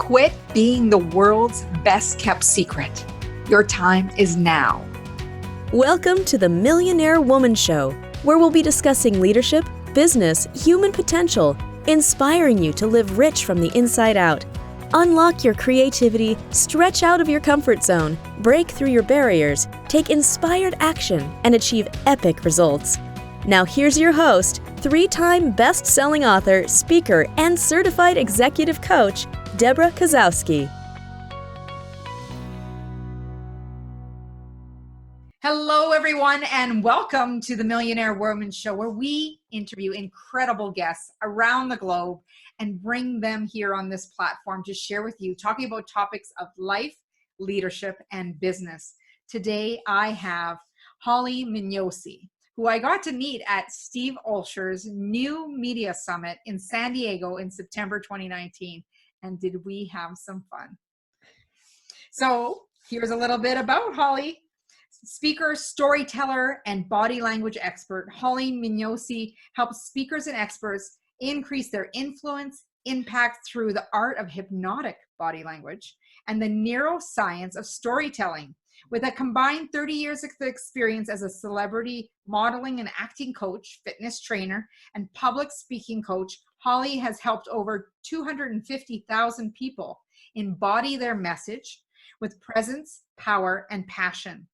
Quit being the world's best kept secret. Your time is now. Welcome to the Millionaire Woman Show, where we'll be discussing leadership, business, human potential, inspiring you to live rich from the inside out. Unlock your creativity, stretch out of your comfort zone, break through your barriers, take inspired action, and achieve epic results. Now here's your host, three-time best-selling author, speaker, and certified executive coach, Debra Kasowski. Hello, everyone, and welcome to the Millionaire Woman Show, where we interview incredible guests around the globe and bring them here on this platform to share with you, talking about topics of life, leadership, and business. Today, I have Holley Mignosi, who I got to meet at Steve Olsher's New Media Summit in San Diego in September 2019. And did we have some fun? So here's a little bit about Holley. Speaker, storyteller, and body language expert, Holley Mignosi helps speakers and experts increase their influence, impact through the art of hypnotic body language and the neuroscience of storytelling. With a combined 30 years of experience as a celebrity modeling and acting coach, fitness trainer, and public speaking coach, Holley has helped over 250,000 people embody their message with presence, power, and passion.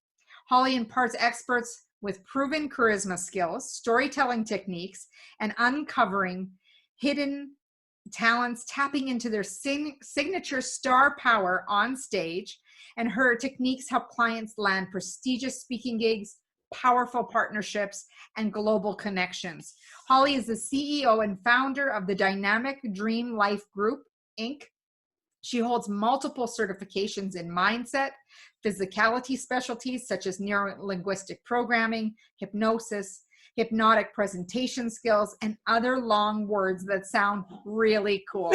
Holley imparts experts with proven charisma skills, storytelling techniques, and uncovering hidden talents, tapping into their signature star power on stage. And her techniques help clients land prestigious speaking gigs, powerful partnerships, and global connections. Holley is the CEO and founder of the Dynamic Dream Life Group, Inc. She holds multiple certifications in mindset, physicality specialties such as neuro-linguistic programming, hypnosis, hypnotic presentation skills, and other long words that sound really cool.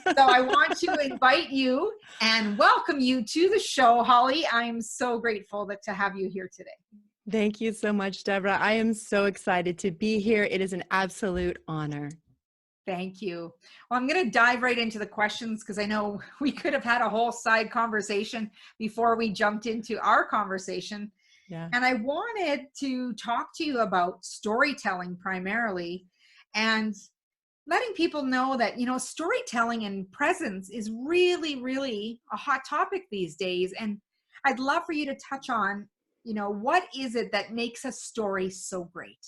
So I want to invite you and welcome you to the show, Holley. I am so grateful to have you here today. Thank you so much, Debra. I am so excited to be here. It is an absolute honor. Thank you. Well, I'm going to dive right into the questions because I know we could have had a whole side conversation before we jumped into our conversation. Yeah. And I wanted to talk to you about storytelling primarily and letting people know that, storytelling and presence is really, really a hot topic these days. And I'd love for you to touch on, what is it that makes a story so great?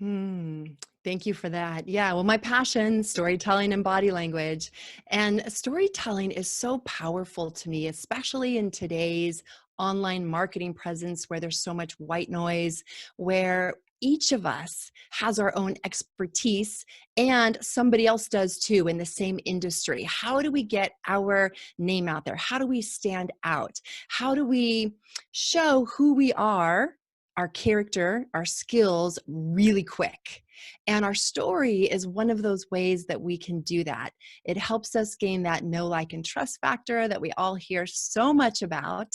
Thank you for that. Yeah, well, my passion, storytelling and body language. And storytelling is so powerful to me, especially in today's online marketing presence where there's so much white noise, where each of us has our own expertise and somebody else does too in the same industry. How do we get our name out there? How do we stand out? How do we show who we are, our character, our skills really quick? And our story is one of those ways that we can do that. It helps us gain that know, like, and trust factor that we all hear so much about.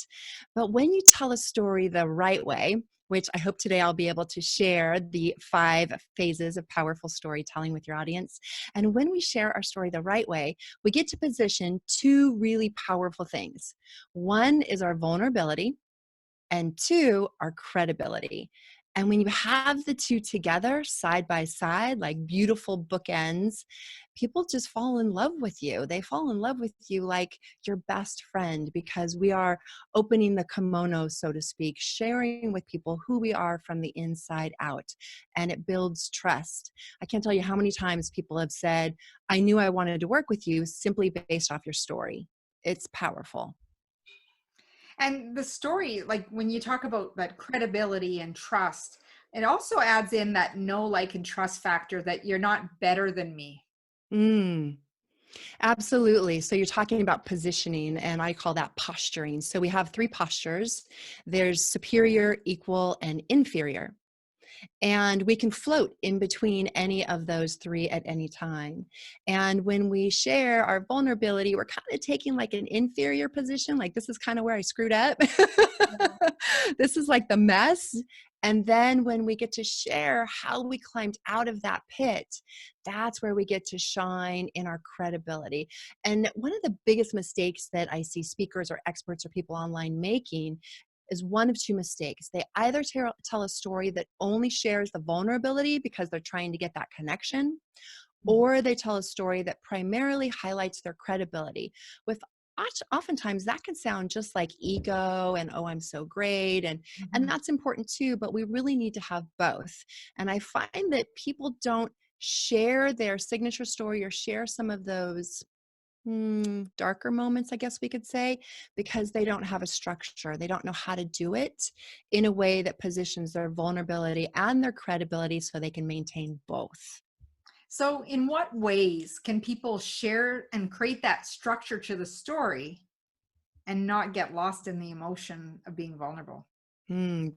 But when you tell a story the right way, which I hope today I'll be able to share the 5 phases of powerful storytelling with your audience. And when we share our story the right way, we get to position 2 really powerful things. One is our vulnerability, and 2, our credibility. And when you have the 2 together, side by side, like beautiful bookends, people just fall in love with you. They fall in love with you like your best friend because we are opening the kimono, so to speak, sharing with people who we are from the inside out. And it builds trust. I can't tell you how many times people have said, I knew I wanted to work with you simply based off your story. It's powerful. And the story, like when you talk about that credibility and trust, it also adds in that know, like, and trust factor that you're not better than me. Absolutely. So you're talking about positioning, and I call that posturing. So we have 3 postures. There's superior, equal, and inferior. And we can float in between any of those 3 at any time. And when we share our vulnerability, we're kind of taking like an inferior position, like this is kind of where I screwed up. This is like the mess. And then when we get to share how we climbed out of that pit, that's where we get to shine in our credibility. And one of the biggest mistakes that I see speakers or experts or people online making is one of two mistakes. They either tell a story that only shares the vulnerability because they're trying to get that connection, or they tell a story that primarily highlights their credibility. With oftentimes that can sound just like ego and, oh, I'm so great, and that's important too, but we really need to have both. And I find that people don't share their signature story or share some of those darker moments, I guess we could say, because they don't have a structure. They don't know how to do it in a way that positions their vulnerability and their credibility so they can maintain both. So, in what ways can people share and create that structure to the story and not get lost in the emotion of being vulnerable? Hmm.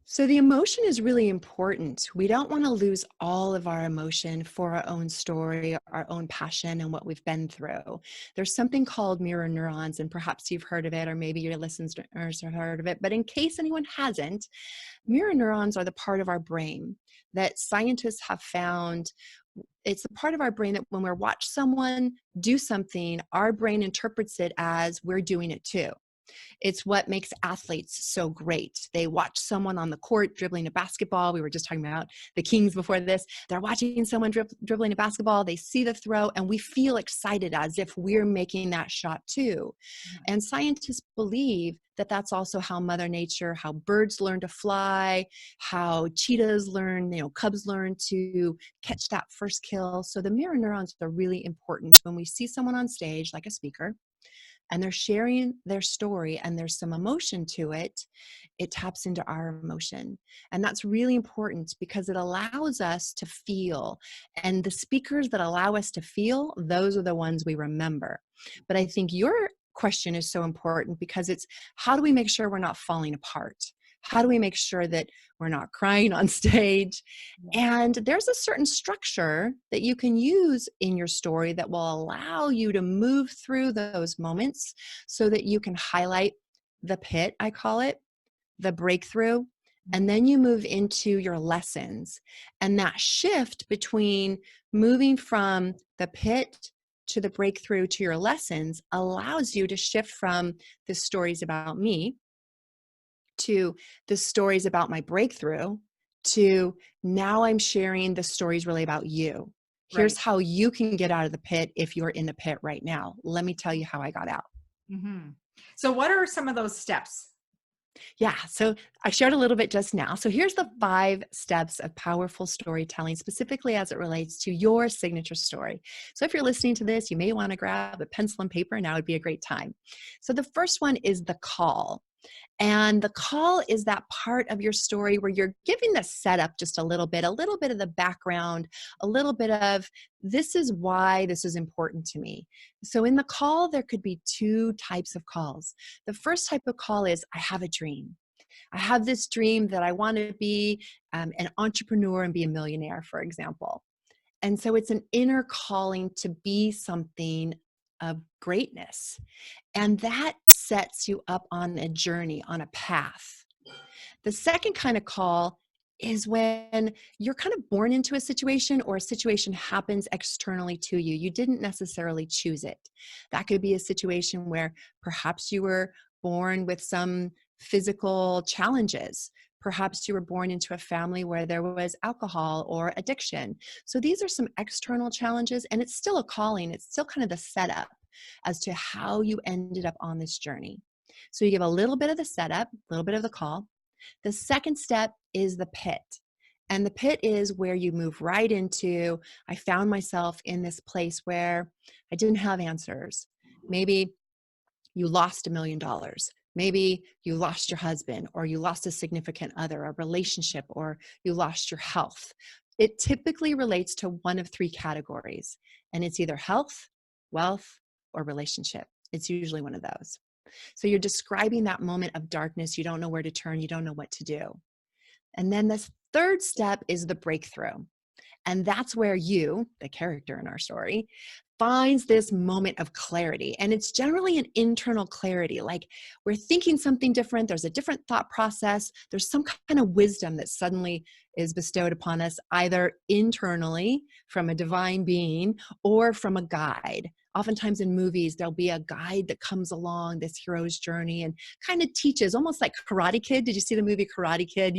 So the emotion is really important. We don't want to lose all of our emotion for our own story, our own passion, and what we've been through. There's something called mirror neurons, and perhaps you've heard of it, or maybe your listeners have heard of it. But in case anyone hasn't, mirror neurons are the part of our brain that scientists have found. It's a part of our brain that when we watch someone do something, our brain interprets it as we're doing it too. It's what makes athletes so great. They watch someone on the court dribbling a basketball. We were just talking about the Kings before this. They're watching someone dribbling a basketball. They see the throw, and we feel excited as if we're making that shot too. And scientists believe that that's also how Mother Nature, how birds learn to fly, how cheetahs learn, cubs learn to catch that first kill. So the mirror neurons are really important when we see someone on stage, like a speaker, and they're sharing their story and there's some emotion to it, it taps into our emotion. And that's really important because it allows us to feel. And the speakers that allow us to feel, those are the ones we remember. But I think your question is so important because it's how do we make sure we're not falling apart? How do we make sure that we're not crying on stage? And there's a certain structure that you can use in your story that will allow you to move through those moments so that you can highlight the pit, I call it, the breakthrough, and then you move into your lessons. And that shift between moving from the pit to the breakthrough to your lessons allows you to shift from the stories about me to the stories about my breakthrough to now I'm sharing the stories really about you. Right. Here's how you can get out of the pit if you're in the pit right now. Let me tell you how I got out. hmm So, what are some of those steps? Yeah, so I shared a little bit just now. So here's the 5 steps of powerful storytelling, specifically as it relates to your signature story. So if you're listening to this, you may want to grab a pencil and paper. Now would be a great time. So the first one is the call. And the call is that part of your story where you're giving the setup just a little bit of the background, a little bit of this is why this is important to me. So in the call, there could be 2 types of calls. The first type of call is I have a dream. I have this dream that I want to be an entrepreneur and be a millionaire, for example. And so it's an inner calling to be something of greatness. And that sets you up on a journey, on a path. The second kind of call is when you're kind of born into a situation or a situation happens externally to you. You didn't necessarily choose it. That could be a situation where perhaps you were born with some physical challenges. Perhaps you were born into a family where there was alcohol or addiction. So these are some external challenges, and it's still a calling. It's still kind of the setup as to how you ended up on this journey. So you give a little bit of the setup, a little bit of the call. The second step is the pit. And the pit is where you move right into, I found myself in this place where I didn't have answers. Maybe you lost $1 million. Maybe you lost your husband, or you lost a significant other, a relationship, or you lost your health. It typically relates to one of 3 categories, and it's either health, wealth, or relationship. It's usually one of those. So you're describing that moment of darkness. You don't know where to turn. You don't know what to do. And then the third step is the breakthrough. And that's where you, the character in our story, finds this moment of clarity. And it's generally an internal clarity, like we're thinking something different. There's a different thought process. There's some kind of wisdom that suddenly is bestowed upon us, either internally from a divine being or from a guide. Oftentimes in movies, there'll be a guide that comes along this hero's journey and kind of teaches, almost like Karate Kid. Did you see the movie Karate Kid?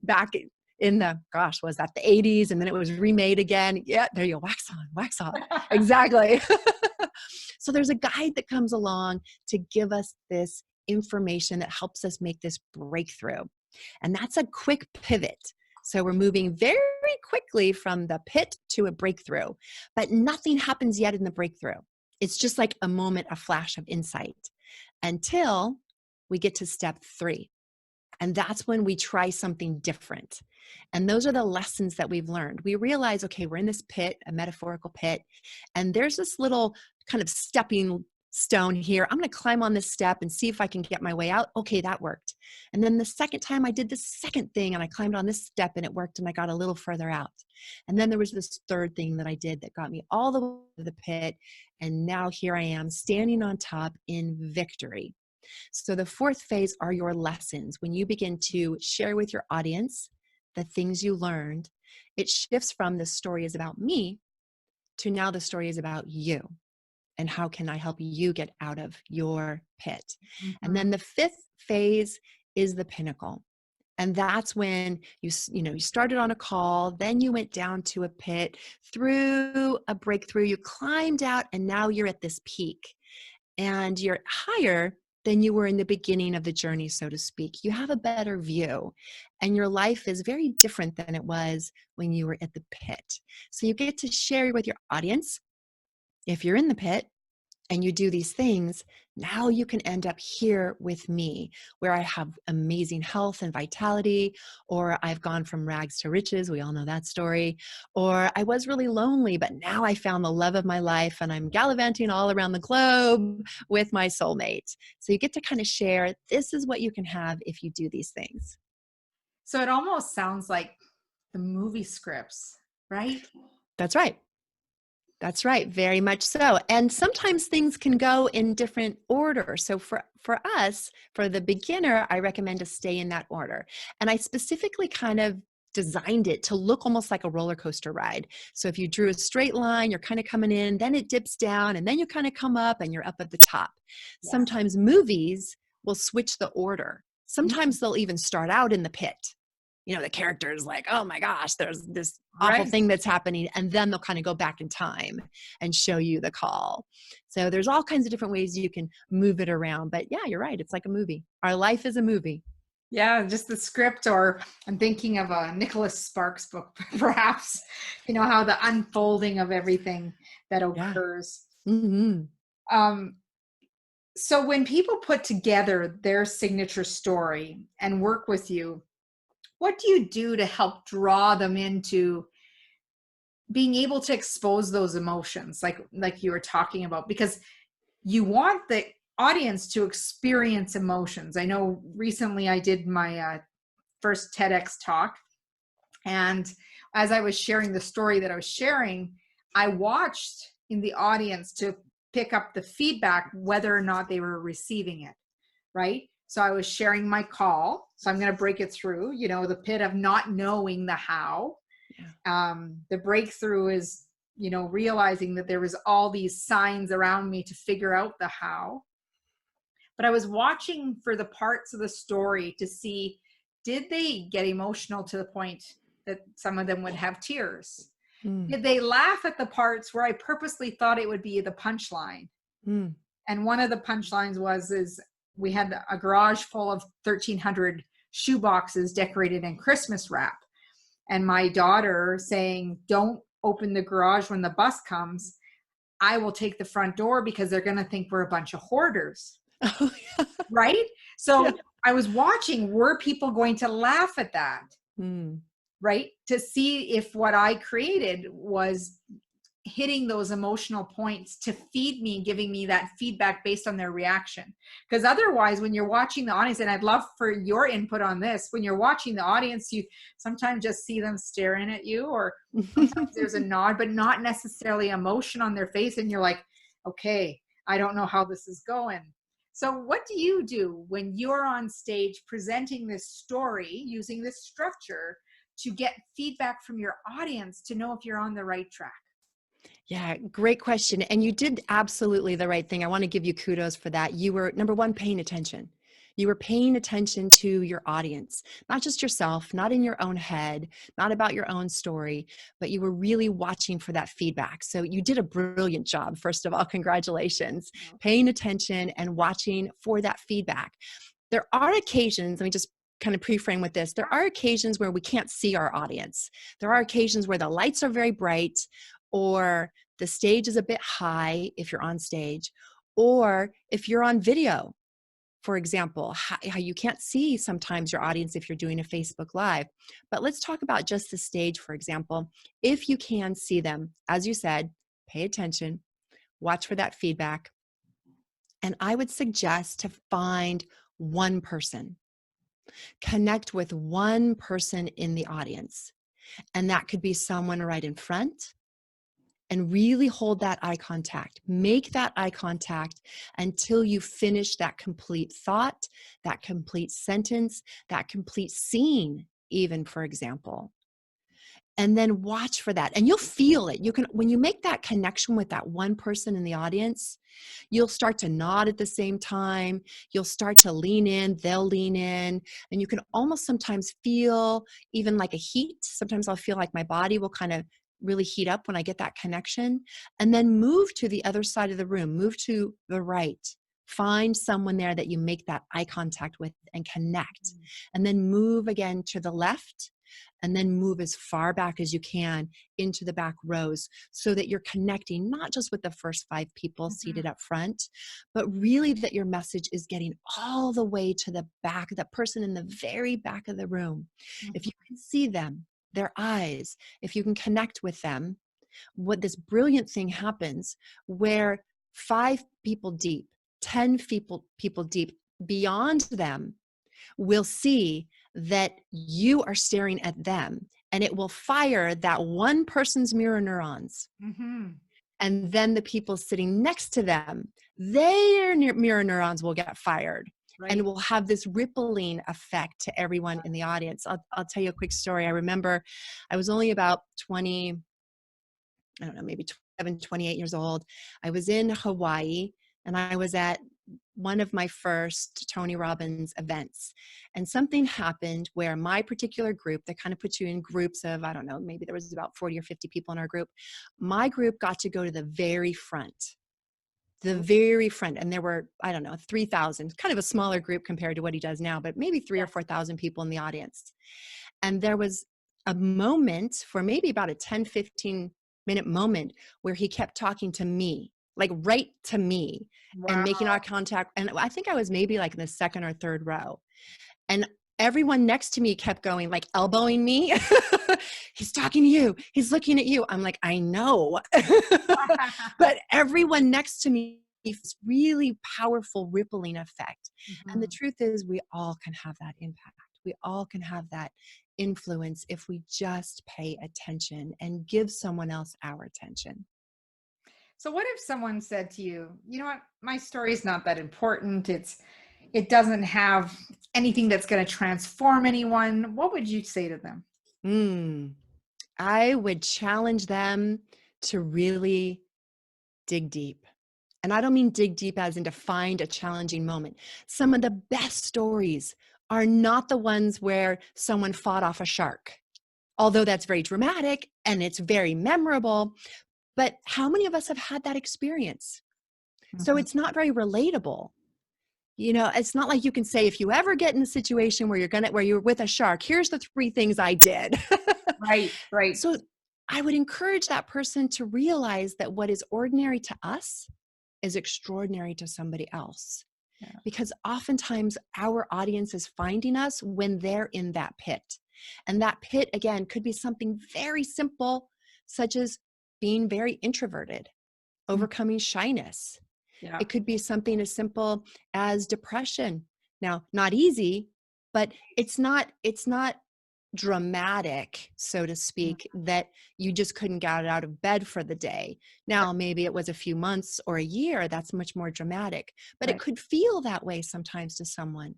Back in the, gosh, was that the 80s? And then it was remade again. Yeah, there you go. Wax on, wax off. Exactly. So there's a guide that comes along to give us this information that helps us make this breakthrough. And that's a quick pivot. So we're moving very quickly from the pit to a breakthrough, but nothing happens yet in the breakthrough. It's just like a moment, a flash of insight until we get to step 3. And that's when we try something different. And those are the lessons that we've learned. We realize, okay, we're in this pit, a metaphorical pit, and there's this little kind of stepping stone here. I'm going to climb on this step and see if I can get my way out. Okay, that worked. And then the second time I did the second thing and I climbed on this step and it worked and I got a little further out. And then there was this third thing that I did that got me all the way to the pit. And now here I am standing on top in victory. So the fourth phase are your lessons. When you begin to share with your audience the things you learned, it shifts from the story is about me to now the story is about you. And how can I help you get out of your pit? Mm-hmm. And then the fifth phase is the pinnacle. And that's when you started on a call, then you went down to a pit, through a breakthrough, you climbed out, and now you're at this peak. And you're higher than you were in the beginning of the journey, so to speak. You have a better view, and your life is very different than it was when you were at the pit. So you get to share with your audience. If you're in the pit and you do these things, now you can end up here with me, where I have amazing health and vitality, or I've gone from rags to riches. We all know that story. Or I was really lonely, but now I found the love of my life and I'm gallivanting all around the globe with my soulmate. So you get to kind of share, this is what you can have if you do these things. So it almost sounds like the movie scripts, right? That's right. That's right. Very much so. And sometimes things can go in different order. So for us, for the beginner, I recommend to stay in that order. And I specifically kind of designed it to look almost like a roller coaster ride. So if you drew a straight line, you're kind of coming in, then it dips down, and then you kind of come up and you're up at the top. Yeah. Sometimes movies will switch the order. Sometimes they'll even start out in the pit. The character is like, oh my gosh, there's this awful thing that's happening. And then they'll kind of go back in time and show you the call. So there's all kinds of different ways you can move it around. But yeah, you're right. It's like a movie. Our life is a movie. Yeah, just the script, or I'm thinking of a Nicholas Sparks book, perhaps, how the unfolding of everything that occurs. Yeah. Mm-hmm. So when people put together their signature story and work with you, what do you do to help draw them into being able to expose those emotions like you were talking about? Because you want the audience to experience emotions. I know recently I did my first TEDx talk, and as I was sharing the story that I was sharing, I watched in the audience to pick up the feedback, whether or not they were receiving it, right? So I was sharing my call. So I'm going to break it through, the pit of not knowing the how. Yeah. The breakthrough is, realizing that there was all these signs around me to figure out the how. But I was watching for the parts of the story to see, did they get emotional to the point that some of them would have tears? Did they laugh at the parts where I purposely thought it would be the punchline? And one of the punchlines is we had a garage full of 1,300 shoe boxes decorated in Christmas wrap. And my daughter saying, don't open the garage when the bus comes. I will take the front door because they're going to think we're a bunch of hoarders. Oh, yeah. Right? So yeah. I was watching, were people going to laugh at that? Right? To see if what I created was hitting those emotional points to feed me, giving me that feedback based on their reaction. Because otherwise, when you're watching the audience, and I'd love for your input on this, when you're watching the audience, you sometimes just see them staring at you, or sometimes there's a nod, but not necessarily emotion on their face. And you're like, okay, I don't know how this is going. So what do you do when you're on stage presenting this story using this structure to get feedback from your audience to know if you're on the right track? Yeah, great question. And you did absolutely the right thing. I want to give you kudos for that. You were, number one, paying attention. You were paying attention to your audience, not just yourself, not in your own head, not about your own story, but you were really watching for that feedback. So you did a brilliant job. First of all, congratulations. Paying attention and watching for that feedback. There are occasions, let me just kind of pre-frame with this. There are occasions where we can't see our audience. There are occasions where the lights are very bright, or the stage is a bit high if you're on stage, or if you're on video, for example, how you can't see sometimes your audience if you're doing a Facebook Live. But let's talk about just the stage, for example. If you can see them, as you said, pay attention, watch for that feedback. And I would suggest to find one person, connect with one person in the audience. And that could be someone right in front, and really hold that eye contact. Make that eye contact until you finish that complete thought, that complete sentence, that complete scene, even, for example. And then watch for that. And you'll feel it. You can, when you make that connection with that one person in the audience, you'll start to nod at the same time. You'll start to lean in, they'll lean in. And you can almost sometimes feel even like a heat. Sometimes I'll feel like my body will kind of really heat up when I get that connection. And then move to the other side of the room, move to the right. Find someone there that you make that eye contact with and connect. And then move again to the left, and then move as far back as you can into the back rows, so that you're connecting not just with the first 5 people seated up front, but really that your message is getting all the way to the back, the person in the very back of the room. If you can see them, their eyes, if you can connect with them, what this brilliant thing happens where 5 people deep, 10 people deep beyond them will see that you are staring at them, and it will fire that one person's mirror neurons. And then the people sitting next to them, their mirror neurons will get fired. Right. And will have this rippling effect to everyone in the audience. I'll tell you a quick story. I remember I was only about 20, I don't know, maybe 27, 28 years old. I was in Hawaii, and I was at one of my first Tony Robbins events. And something happened where my particular group, they kind of put you in groups of, I don't know, maybe there was about 40 or 50 people in our group. My group got to go to the very front. The very front. And there were, I don't know, 3,000, kind of a smaller group compared to what he does now, but maybe 3,000 or 4,000 people in the audience. And there was a moment for maybe about a 10, 15-minute moment where he kept talking to me, like right to me, and making eye contact. And I think I was maybe like in the second or third row. And everyone next to me kept going, like elbowing me. He's talking to you. He's looking at you. I'm like, I know. But everyone next to me, this really powerful rippling effect. And the truth is, we all can have that impact. We all can have that influence if we just pay attention and give someone else our attention. So what if someone said to you, you know what, my story is not that important. It doesn't have anything that's going to transform anyone. What would you say to them? I would challenge them to really dig deep. And I don't mean dig deep as in to find a challenging moment. Some of the best stories are not the ones where someone fought off a shark, although that's very dramatic and it's very memorable. But how many of us have had that experience? So it's not very relatable. You know, it's not like you can say, if you ever get in a situation where you're with a shark, here's the 3 things I did. Right. So I would encourage that person to realize that what is ordinary to us is extraordinary to somebody else. Yeah. Because oftentimes our audience is finding us when they're in that pit. And that pit, again, could be something very simple, such as being very introverted, overcoming shyness. Yeah. It could be something as simple as depression. Now, not easy, but it's not dramatic, so to speak, that you just couldn't get out of bed for the day. Now, maybe it was a few months or a year, that's much more dramatic, but it could feel that way sometimes to someone.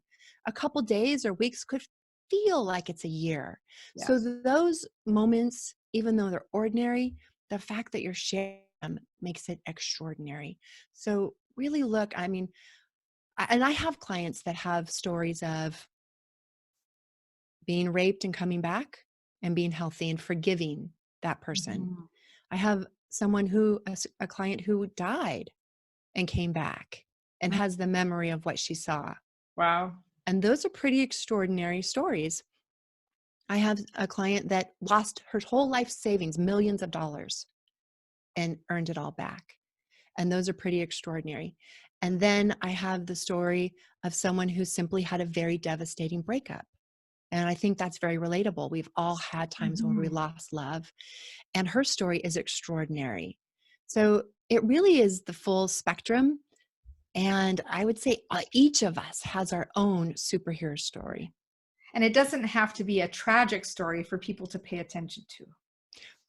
A couple days or weeks could feel like it's a year. So Yes. those moments, even though they're ordinary, the fact that you're sharing them makes it extraordinary. So really look, I mean, and I have clients that have stories of being raped and coming back and being healthy and forgiving that person. Mhm. I have a client who died and came back and Mm. has the memory of what she saw. Wow. And those are pretty extraordinary stories. I have a client that lost her whole life savings, millions of dollars, and earned it all back. And those are pretty extraordinary. And then I have the story of someone who simply had a very devastating breakup. And I think that's very relatable. We've all had times when we Mhm. lost love, and her story is extraordinary. So it really is the full spectrum. And I would say each of us has our own superhero story. And it doesn't have to be a tragic story for people to pay attention to.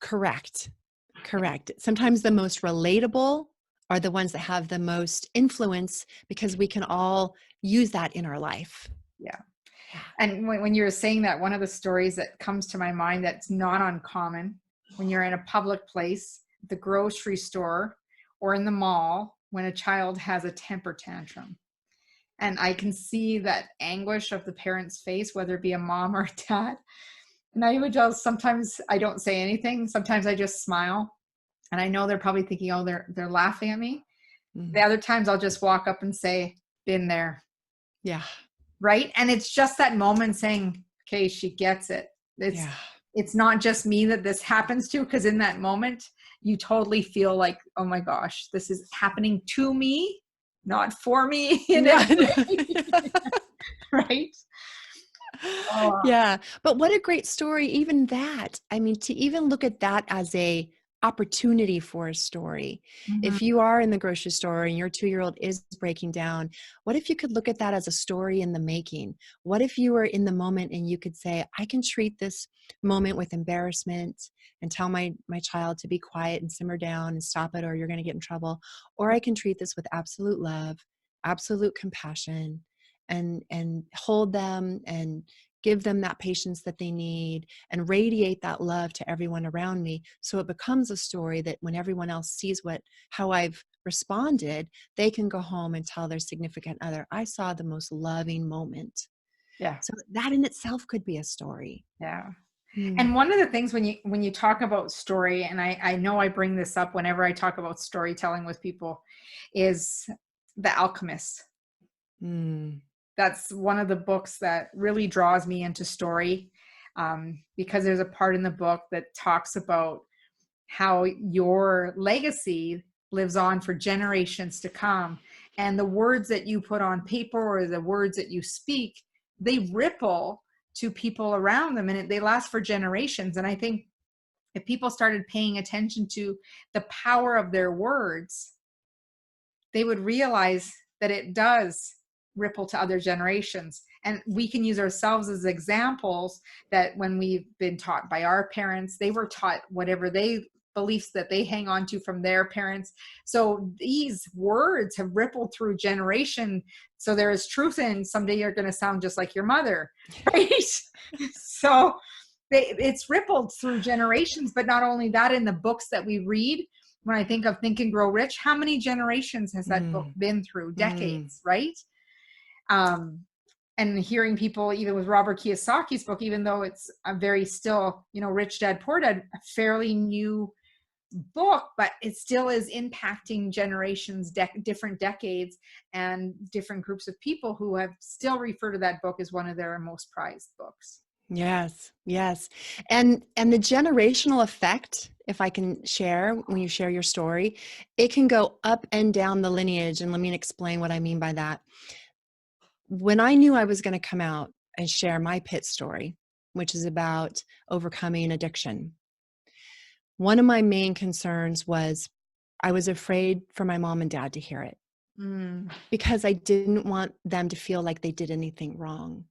Correct. Correct. Sometimes the most relatable are the ones that have the most influence because we can all use that in our life. Yeah. Yeah. And when you were saying that, one of the stories that comes to my mind that's not uncommon when you're in a public place, the grocery store, or in the mall, when a child has a temper tantrum. And I can see that anguish of the parent's face, whether it be a mom or a dad. And I would just, sometimes I don't say anything. Sometimes I just smile. And I know they're probably thinking, oh, they're laughing at me. The Mhm. other times I'll just walk up and say, been there. Yeah. Right. And it's just that moment saying, okay, she gets it. Yeah. It's not just me that this happens to, because in that moment you totally feel like, oh my gosh, this is happening to me, not for me in No, any no. way. Right. Oh, Yeah. But what a great story, even that. I mean, to even look at that as a opportunity for a story. mhm. If you are in the grocery store and your 2-year-old is breaking down, what if you could look at that as a story in the making? What if you were in the moment and you could say, I can treat this moment with embarrassment and tell my child to be quiet and simmer down and stop it, or you're going to get in trouble. Or I can treat this with absolute love, absolute compassion, and hold them and give them that patience that they need and radiate that love to everyone around me, so it becomes a story that when everyone else sees how I've responded, they can go home and tell their significant other, I saw the most loving moment. Yeah. So that in itself could be a story. Yeah. Hmm. And one of the things when you talk about story, and I know I bring this up whenever I talk about storytelling with people, is The Alchemist. Hmm. That's one of the books that really draws me into story, because there's a part in the book that talks about how your legacy lives on for generations to come. And the words that you put on paper or the words that you speak, they ripple to people around them, and they last for generations. And I think if people started paying attention to the power of their words, they would realize that it does ripple to other generations. And we can use ourselves as examples, that when we've been taught by our parents, they were taught whatever beliefs that they hang on to from their parents. So these words have rippled through generation. So there is truth in, someday you're going to sound just like your mother, right? So it's rippled through generations. But not only that, in the books that we read, when I think of Think and Grow Rich, how many generations has that book Hmm. been through? Hmm. Decades, right? Um, and hearing people, even with Robert Kiyosaki's book, even though it's a very still, Rich Dad, Poor Dad, a fairly new book, but it still is impacting generations, different decades, and different groups of people who have still referred to that book as one of their most prized books. Yes, yes. And the generational effect, if I can share, when you share your story, it can go up and down the lineage. And let me explain what I mean by that. When I knew I was going to come out and share my pit story, which is about overcoming addiction, one of my main concerns was I was afraid for my mom and dad to hear it Mm, because I didn't want them to feel like they did anything wrong.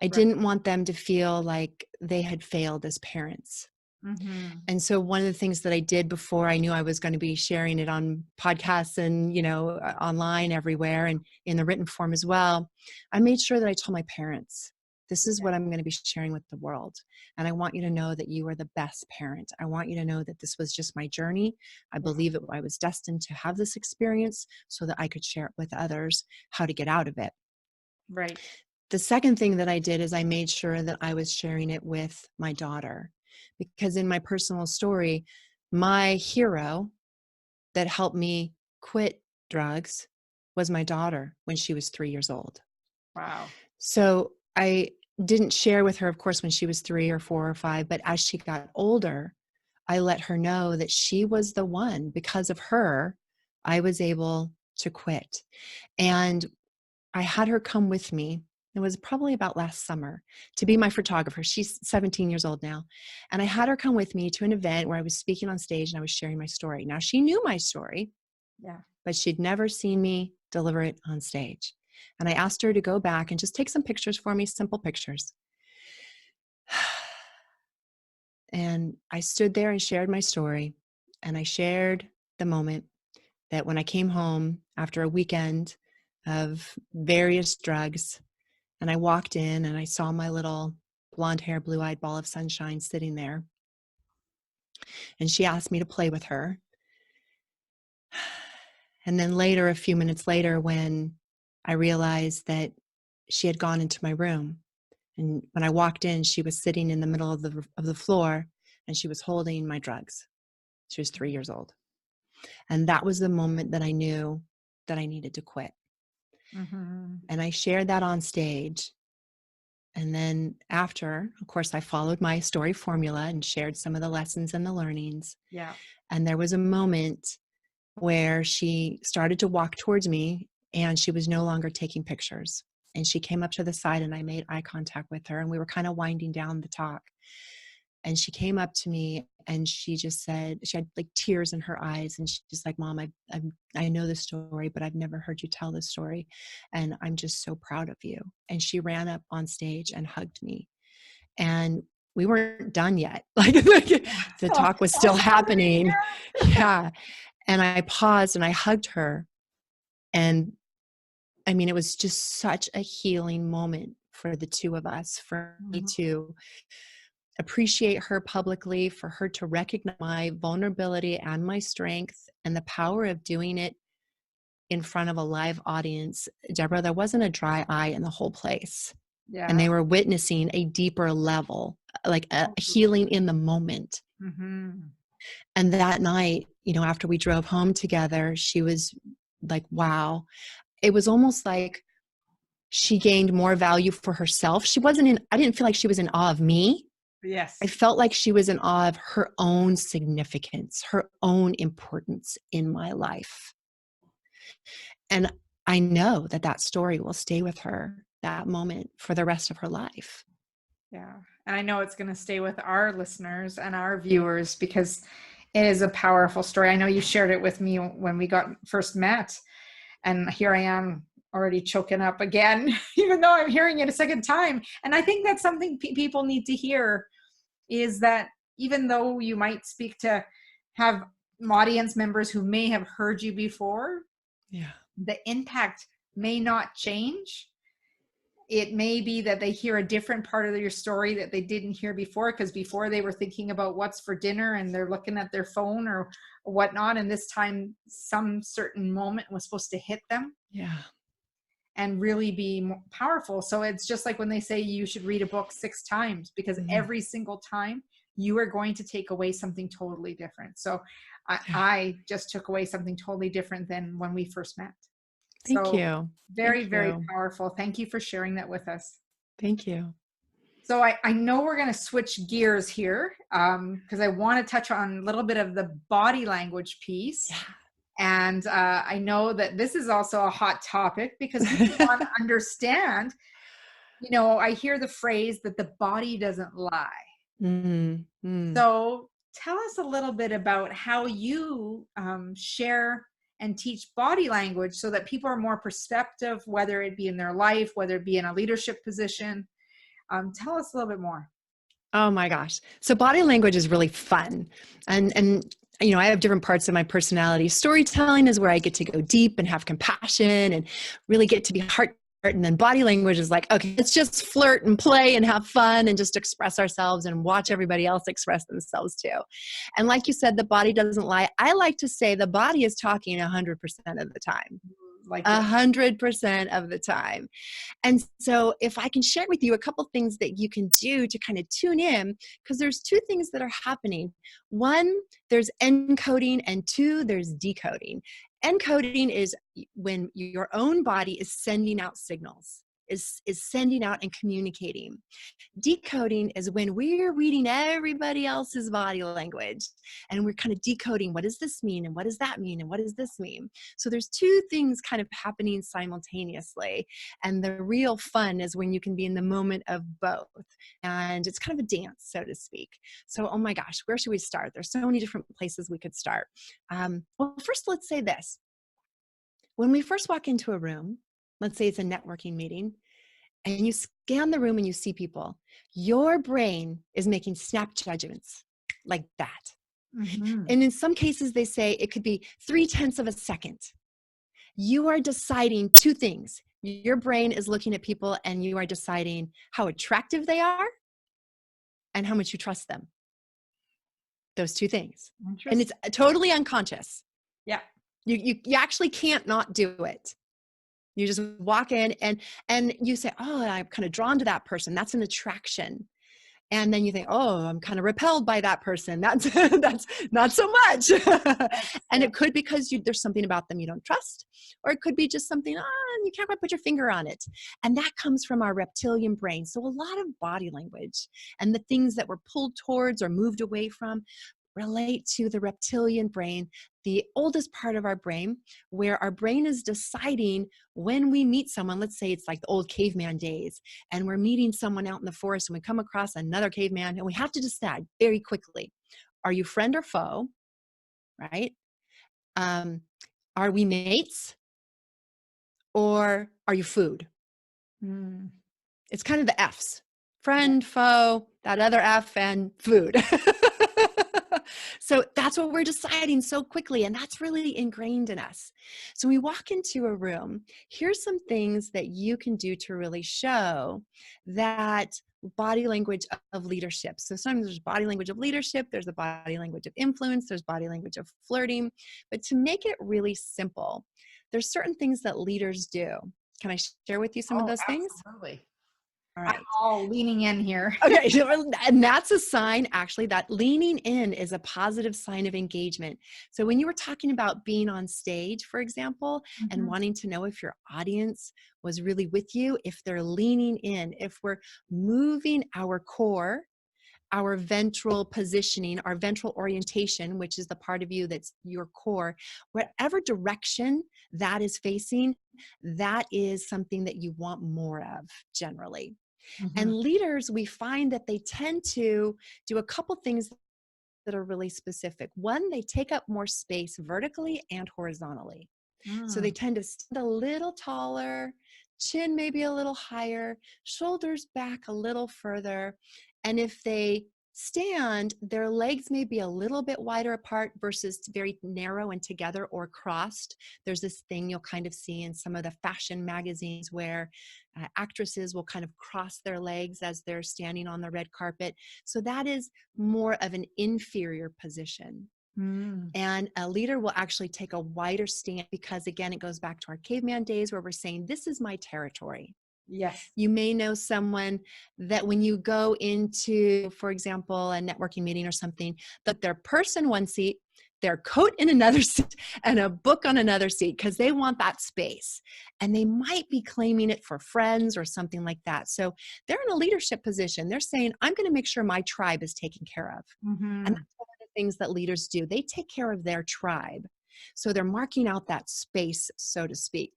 I right. didn't want them to feel like they had failed as parents. Mm-hmm. And so one of the things that I did before I knew I was going to be sharing it on podcasts and, online everywhere and in the written form as well, I made sure that I told my parents, this is what I'm going to be sharing with the world. And I want you to know that you are the best parent. I want you to know that this was just my journey. I believe that I was destined to have this experience so that I could share it with others, how to get out of it. Right. The second thing that I did is I made sure that I was sharing it with my daughter, because in my personal story, my hero that helped me quit drugs was my daughter when she was 3 years old. Wow. So I didn't share with her, of course, when she was 3 or 4 or 5, but as she got older, I let her know that she was the one. Because of her, I was able to quit. And I had her come with me. It was probably about last summer to be my photographer. She's 17 years old now. And I had her come with me to an event where I was speaking on stage and I was sharing my story. Now, she knew my story, Yeah. but she'd never seen me deliver it on stage. And I asked her to go back and just take some pictures for me, simple pictures. And I stood there and shared my story. And I shared the moment that when I came home after a weekend of various drugs, and I walked in and I saw my little blonde hair, blue-eyed ball of sunshine sitting there. And she asked me to play with her. And then later, a few minutes later, when I realized that she had gone into my room, and when I walked in, she was sitting in the middle of the floor and she was holding my drugs. She was 3 years old. And that was the moment that I knew that I needed to quit. Mm-hmm. And I shared that on stage. And then after, of course, I followed my story formula and shared some of the lessons and the learnings. Yeah. And there was a moment where she started to walk towards me and she was no longer taking pictures. And she came up to the side and I made eye contact with her and we were kind of winding down the talk. And she came up to me and she just said, she had like tears in her eyes. And she's like, Mom, I know this story, but I've never heard you tell this story. And I'm just so proud of you. And she ran up on stage and hugged me. And we weren't done yet. Like the Oh, talk was still that's happening. Yeah. And I paused and I hugged her. And I mean, it was just such a healing moment for the two of us, for me Mhm. to appreciate her publicly, for her to recognize my vulnerability and my strength and the power of doing it in front of a live audience. Debra, there wasn't a dry eye in the whole place. And Yeah. they were witnessing a deeper level, like a healing in the moment. Mm-hmm. And that night, after we drove home together, she was like, wow. It was almost like she gained more value for herself. I didn't feel like she was in awe of me. Yes. I felt like she was in awe of her own significance, her own importance in my life. And I know that story will stay with her, that moment, for the rest of her life. Yeah. And I know it's going to stay with our listeners and our viewers because it is a powerful story. I know you shared it with me when we got first met, and here I am already choking up again, even though I'm hearing it a second time. And I think that's something people need to hear, is that even though you might speak to have audience members who may have heard you before, Yeah. the impact may not change. It may be that they hear a different part of your story that they didn't hear before, because before they were thinking about what's for dinner and they're looking at their phone or whatnot. And this time, some certain moment was supposed to hit them. Yeah. And really be more powerful. So it's just like when they say you should read a book 6 times, because every single time you are going to take away something totally different. So I just took away something totally different than when we first met. Thank So you. very, Thank very you. powerful. Thank you for sharing that with us. Thank you. So I know we're going to switch gears here because I want to touch on a little bit of the body language piece. Yeah. And I know that this is also a hot topic because we want to understand, I hear the phrase that the body doesn't lie. Mm-hmm. So tell us a little bit about how you share and teach body language so that people are more perceptive, whether it be in their life, whether it be in a leadership position. Tell us a little bit more. Oh my gosh. So body language is really fun. And you know, I have different parts of my personality. Storytelling is where I get to go deep and have compassion and really get to be heart. And then body language is like, okay, let's just flirt and play and have fun and just express ourselves and watch everybody else express themselves too. And like you said, the body doesn't lie. I like to say the body is talking 100% of the time. Like 100% of the time. And so if I can share with you a couple things that you can do to kind of tune in, because there's two things that are happening. One, there's encoding, and two, there's decoding. Encoding is when your own body is sending out signals, is sending out and communicating. Decoding is when we're reading everybody else's body language and we're kind of decoding, what does this mean? And what does that mean? And what does this mean? So there's two things kind of happening simultaneously. And the real fun is when you can be in the moment of both. And it's kind of a dance, so to speak. So, oh my gosh, where should we start? There's so many different places we could start. Well, first, let's say this. When we first walk into a room, let's say it's a networking meeting, and you scan the room and you see people, your brain is making snap judgments like that. Mm-hmm. And in some cases, they say it could be 0.3 of a second. You are deciding two things. Your brain is looking at people and you are deciding how attractive they are and how much you trust them. Those two things. And it's totally unconscious. Yeah. You actually can't not do it. You just walk in and you say, oh, I'm kind of drawn to that person. That's an attraction. And then you think, oh, I'm kind of repelled by that person. That's not so much. And it could be because there's something about them you don't trust, or it could be just something, you can't quite put your finger on it. And that comes from our reptilian brain. So a lot of body language and the things that we're pulled towards or moved away from relate to the reptilian brain, the oldest part of our brain, where our brain is deciding when we meet someone. Let's say it's like the old caveman days, and we're meeting someone out in the forest and we come across another caveman, and we have to decide very quickly, are you friend or foe, right? Are we mates, or are you food? It's kind of the F's: friend, foe, that other F, and food. So that's what we're deciding so quickly, and that's really ingrained in us. So we walk into a room. Here's some things that you can do to really show that body language of leadership. So sometimes there's body language of leadership, there's the body language of influence, there's body language of flirting. But to make it really simple, there's certain things that leaders do. Can I share with you some of those things? Absolutely. All right. I'm all leaning in here. Okay, and that's a sign, actually, that leaning in is a positive sign of engagement. So when you were talking about being on stage, for example, and wanting to know if your audience was really with you, if they're leaning in, if we're moving our core, our ventral positioning, our ventral orientation, which is the part of you that's your core, whatever direction that is facing, that is something that you want more of generally. And leaders, we find that they tend to do a couple things that are really specific. One, they take up more space vertically and horizontally. So they tend to stand a little taller, chin maybe a little higher, shoulders back a little further. And if they stand, their legs may be a little bit wider apart versus very narrow and together or crossed. There's this thing you'll kind of see in some of the fashion magazines where actresses will kind of cross their legs as they're standing on the red carpet. So that is more of an inferior position. And a leader will actually take a wider stance because, again, it goes back to our caveman days where we're saying, this is my territory. Yes. You may know someone that when you go into, for example, a networking meeting or something, that their purse in one seat, their coat in another seat, and a book on another seat because they want that space. And they might be claiming it for friends or something like that. So they're in a leadership position. They're saying, I'm going to make sure my tribe is taken care of. And that's one of the things that leaders do. They take care of their tribe. So they're marking out that space, so to speak.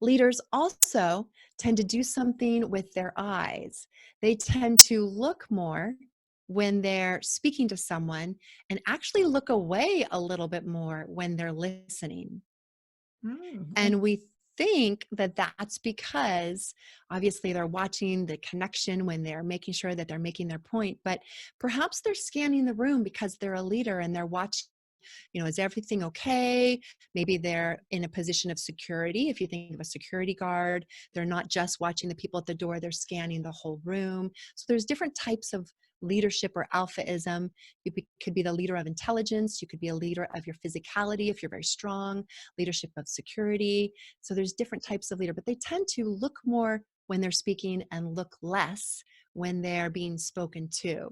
Leaders also tend to do something with their eyes. They tend to look more when they're speaking to someone and actually look away a little bit more when they're listening. And we think that that's because obviously they're watching the connection when they're making sure that they're making their point, but perhaps they're scanning the room because they're a leader and they're watching, is everything okay? Maybe they're in a position of security. If you think of a security guard, they're not just watching the people at the door, they're scanning the whole room. So there's different types of leadership or alphaism. Could be the leader of intelligence. You could be a leader of your physicality if you're very strong, leadership of security. So there's different types of leader, but they tend to look more when they're speaking and look less when they're being spoken to.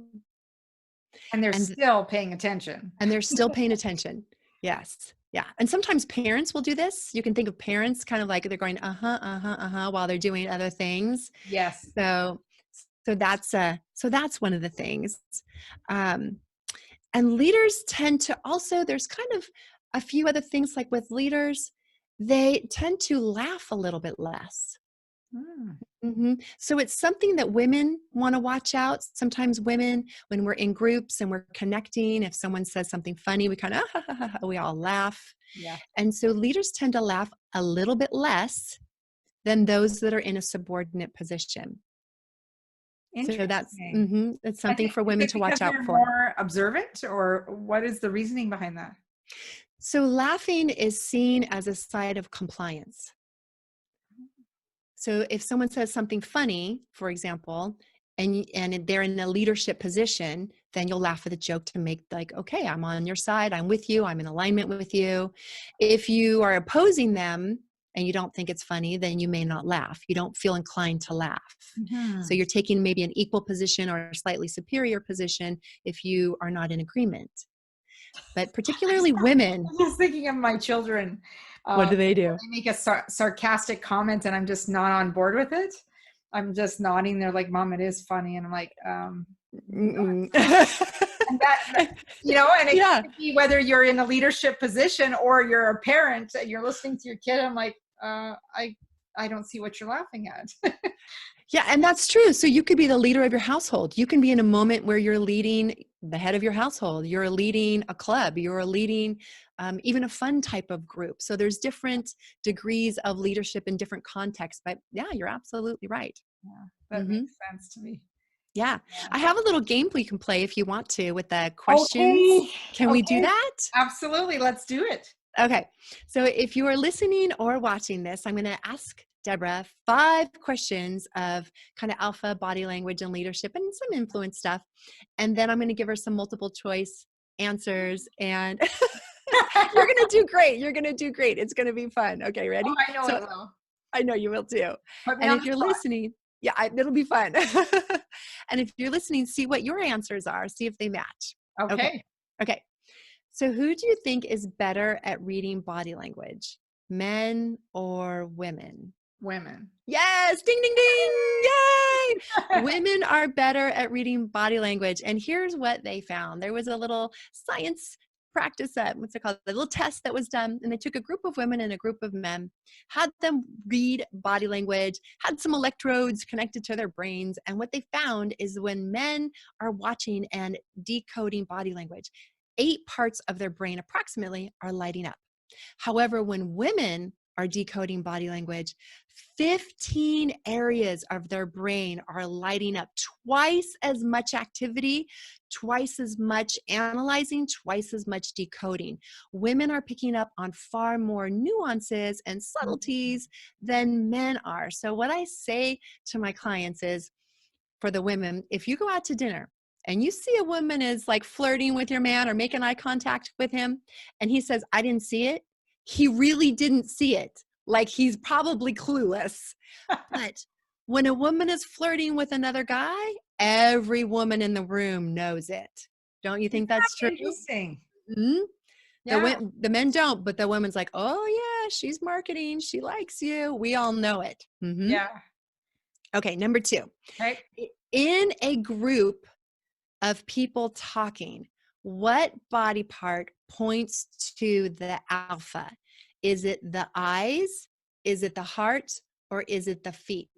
And they're still paying attention. And they're still paying attention. Yes. Yeah. And sometimes parents will do this. You can think of parents kind of like they're going, while they're doing other things. Yes. So that's one of the things. And leaders tend to also, there's kind of a few other things like with leaders, they tend to laugh a little bit less. So it's something that women want to watch out. Sometimes women, when we're in groups and we're connecting, if someone says something funny, we kind of, we all laugh. Yeah. And so leaders tend to laugh a little bit less than those that are in a subordinate position. So that's it's something for women to watch out for. More observant, or what is the reasoning behind that? So laughing is seen as a side of compliance. So if someone says something funny, for example, and they're in a leadership position, then you'll laugh at the joke to make like, okay, I'm on your side, I'm with you, I'm in alignment with you. If you are opposing them and you don't think it's funny, then you may not laugh. You don't feel inclined to laugh. So you're taking maybe an equal position or a slightly superior position if you are not in agreement. But particularly women. I'm just thinking of my children. What do they do? They make a sarcastic comment and I'm just not on board with it. I'm just nodding. They're like, Mom, it is funny. And I'm like, and that, and it could be whether you're in a leadership position or you're a parent, you're listening to your kid. I'm like, I don't see what you're laughing at. Yeah, and that's true. So you could be the leader of your household. You can be in a moment where you're leading the head of your household. You're leading a club. You're leading even a fun type of group. So there's different degrees of leadership in different contexts. But yeah, you're absolutely right. Yeah, that makes sense to me. Yeah. I have a little game we can play if you want to with the questions. Okay. Can we do that? Absolutely. Let's do it. Okay. So if you are listening or watching this, I'm going to ask Debra 5 questions of kind of alpha body language and leadership and some influence stuff. And then I'm going to give her some multiple choice answers and you're going to do great. You're going to do great. It's going to be fun. Okay. Ready? Oh, I know I will. I know you will too. And if you're listening, it'll be fun. And if you're listening, see what your answers are. See if they match. Okay. So who do you think is better at reading body language? Men or women? Women. Yes. Ding, ding, ding. Yay. Women are better at reading body language. And here's what they found. There was a little science practice what's it called? A little test that was done. And they took a group of women and a group of men, had them read body language, had some electrodes connected to their brains. And what they found is when men are watching and decoding body language, 8 parts of their brain approximately are lighting up. However, when women are decoding body language, 15 areas of their brain are lighting up, twice as much activity, twice as much analyzing, twice as much decoding. Women are picking up on far more nuances and subtleties than men are. So what I say to my clients is, for the women, if you go out to dinner and you see a woman is like flirting with your man or making eye contact with him, and he says, I didn't see it, he really didn't see it. Like he's probably clueless. But when a woman is flirting with another guy, every woman in the room knows it. Don't you think that's true? Interesting. Mm-hmm. Yeah. The men don't, but the woman's like, oh yeah, she's marketing. She likes you. We all know it. Mm-hmm. Yeah. Okay. Number 2. Right. In a group of people talking, what body part points to the alpha? Is it the eyes? Is it the heart? Or is it the feet?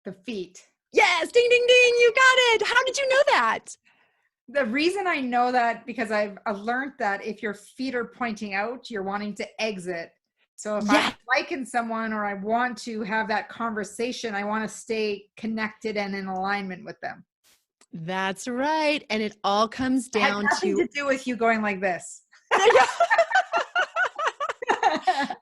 The feet. Yes, ding, ding, ding, you got it. How did you know that? The reason I know that, because I've learned that if your feet are pointing out, you're wanting to exit. So if I'm Yeah, liking someone or I want to have that conversation, I want to stay connected and in alignment with them. that's right. And it all comes It had down nothing to to do with you going like this.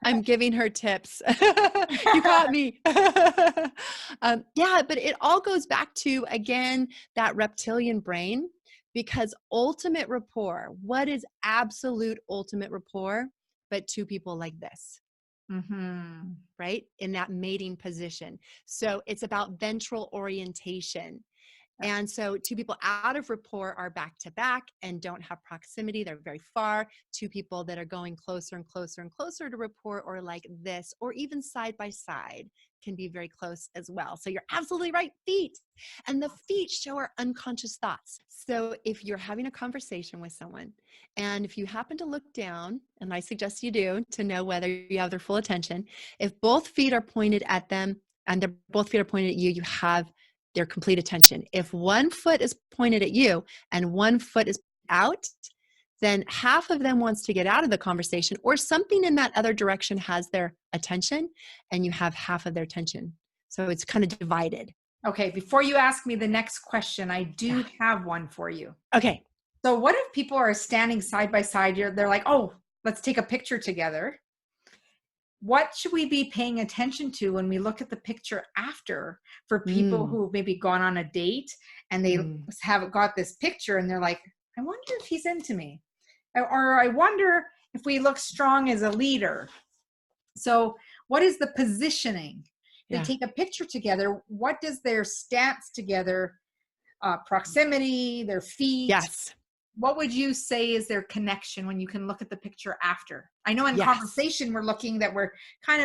I'm giving her tips. You caught me. Yeah, but it all goes back to, again, that reptilian brain, because ultimate rapport, what is absolute ultimate rapport? But two people like this, Mm-hmm. right? In that mating position. So it's about ventral orientation. And so two people out of rapport are back to back and don't have proximity. They're very far. Two people that are going closer and closer and closer to rapport, or like this, or even side by side, can be very close as well. So you're absolutely right, feet. And the feet show our unconscious thoughts. So if you're having a conversation with someone, and if you happen to look down, and I suggest you do to know whether you have their full attention, if both feet are pointed at them and both feet are pointed at you, you have their complete attention. If one foot is pointed at you and one foot is out, then half of them wants to get out of the conversation, or something in that other direction has their attention, and you have half of their attention. So it's kind of divided. Okay, before you ask me the next question, I do Yeah. have one for you. Okay. So what if people are standing side by side? They're like, oh, let's take a picture together. What should we be paying attention to when we look at the picture after, for people who've maybe gone on a date and they have got this picture and they're like, I wonder if he's into me, or I wonder if we look strong as a leader. So what is the positioning? They Yeah. take a picture together. What does their stance together, proximity, their feet? Yes. What would you say is their connection when you can look at the picture after? I know in Yes. conversation, we're looking that we're kind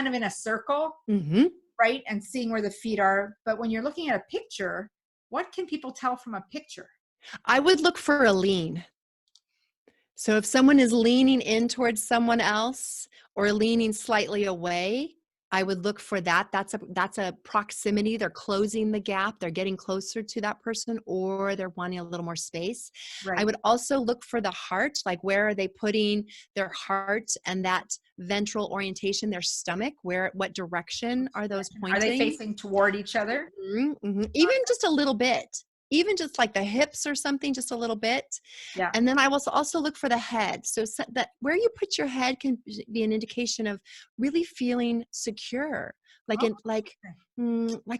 of in a circle, Mm-hmm. right? And seeing where the feet are. But when you're looking at a picture, what can people tell from a picture? I would look for a lean. So if someone is leaning in towards someone else or leaning slightly away, I would look for that. That's a proximity. They're closing the gap. They're getting closer to that person, or they're wanting a little more space. Right. I would also look for the heart, like where are they putting their heart, and that ventral orientation, their stomach, what direction are those pointing? Are they facing toward each other? Mm-hmm. Even just a little bit. Even just like the hips or something, just a little bit. Yeah. And then I will also look for the head. So that where you put your head can be an indication of really feeling secure, like like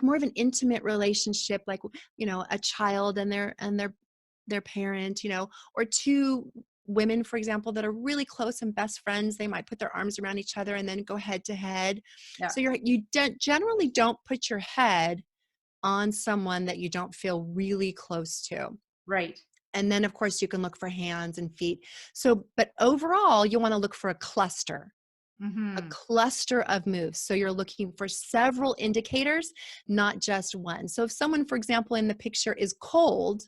more of an intimate relationship, like, you know, a child and their parent, you know, or two women, for example, that are really close and best friends. They might put their arms around each other and then go head to head. Yeah. So you generally don't put your head on someone that you don't feel really close to. Right. And then, of course, you can look for hands and feet. So, but overall, you want to look for a cluster of moves. So you're looking for several indicators, not just one. So if someone, for example, in the picture is cold,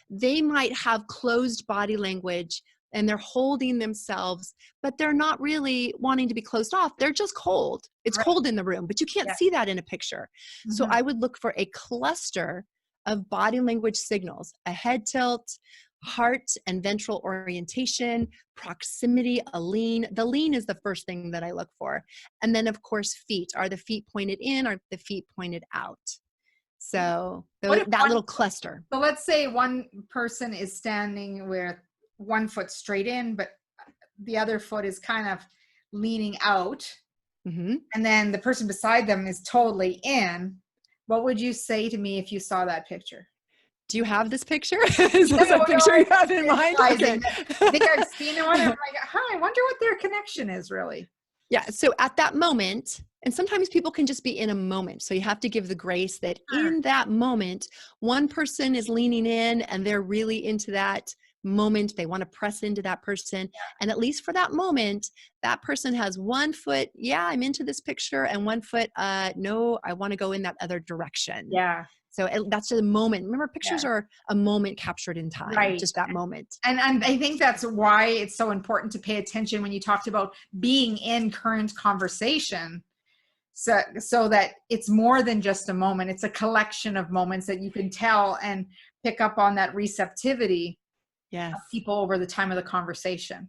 they might have closed body language and they're holding themselves, but they're not really wanting to be closed off. They're just cold. It's cold in the room, but you can't see that in a picture. So I would look for a cluster of body language signals: a head tilt, heart and ventral orientation, proximity, a lean. The lean is the first thing that I look for. And then, of course, feet. Are the feet pointed in? Are the feet pointed out? So that little cluster. So let's say one person is standing with one foot straight in, but the other foot is kind of leaning out. Mm-hmm. And then the person beside them is totally in. What would you say to me if you saw that picture? Do you have this picture? Is this a picture you have in mind? Okay. I think I've seen it. I'm like, I wonder what their connection is really. Yeah. So at that moment, and sometimes people can just be in a moment. So you have to give the grace that in that moment, one person is leaning in and they're really into that moment. They want to press into that person. And at least for that moment, that person has one foot, yeah, I'm into this picture, and one foot, no, I want to go in that other direction. Yeah. So that's just a moment. Remember, pictures are a moment captured in time, right. Just that moment. And I think that's why it's so important to pay attention when you talked about being in current conversation. so that it's more than just a moment. It's a collection of moments that you can tell and pick up on that receptivity Yes. of people over the time of the conversation.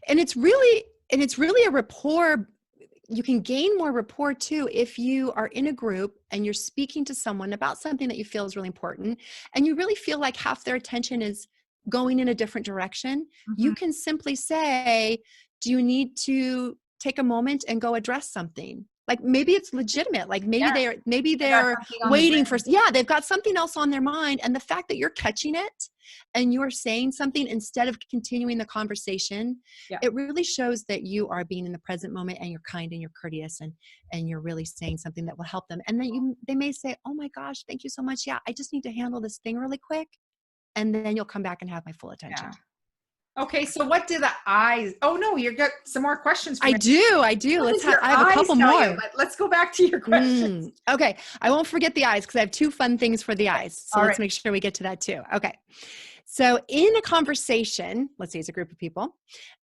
And it's really a rapport. You can gain more rapport too if you are in a group and you're speaking to someone about something that you feel is really important, and you really feel like half their attention is going in a different direction. You can simply say, do you need to take a moment and go address something? Like maybe it's legitimate. Like maybe Yes. they're something on the waiting brain. for, yeah, they've got something else on their mind. And the fact that you're catching it and you're saying something instead of continuing the conversation, Yeah. it really shows that you are being in the present moment, and you're kind and you're courteous, and you're really saying something that will help them. And then they may say, oh my gosh, thank you so much. Yeah, I just need to handle this thing really quick. And then you'll come back and have my full attention. Yeah. Okay, so what do the eyes? Oh no, you've got some more questions for I me. do. What I have a couple tell more. you? But let's go back to your questions. Okay. I won't forget the eyes because I have two fun things for the eyes. So All let's right. make sure we get to that too. Okay. So in a conversation, let's say it's a group of people,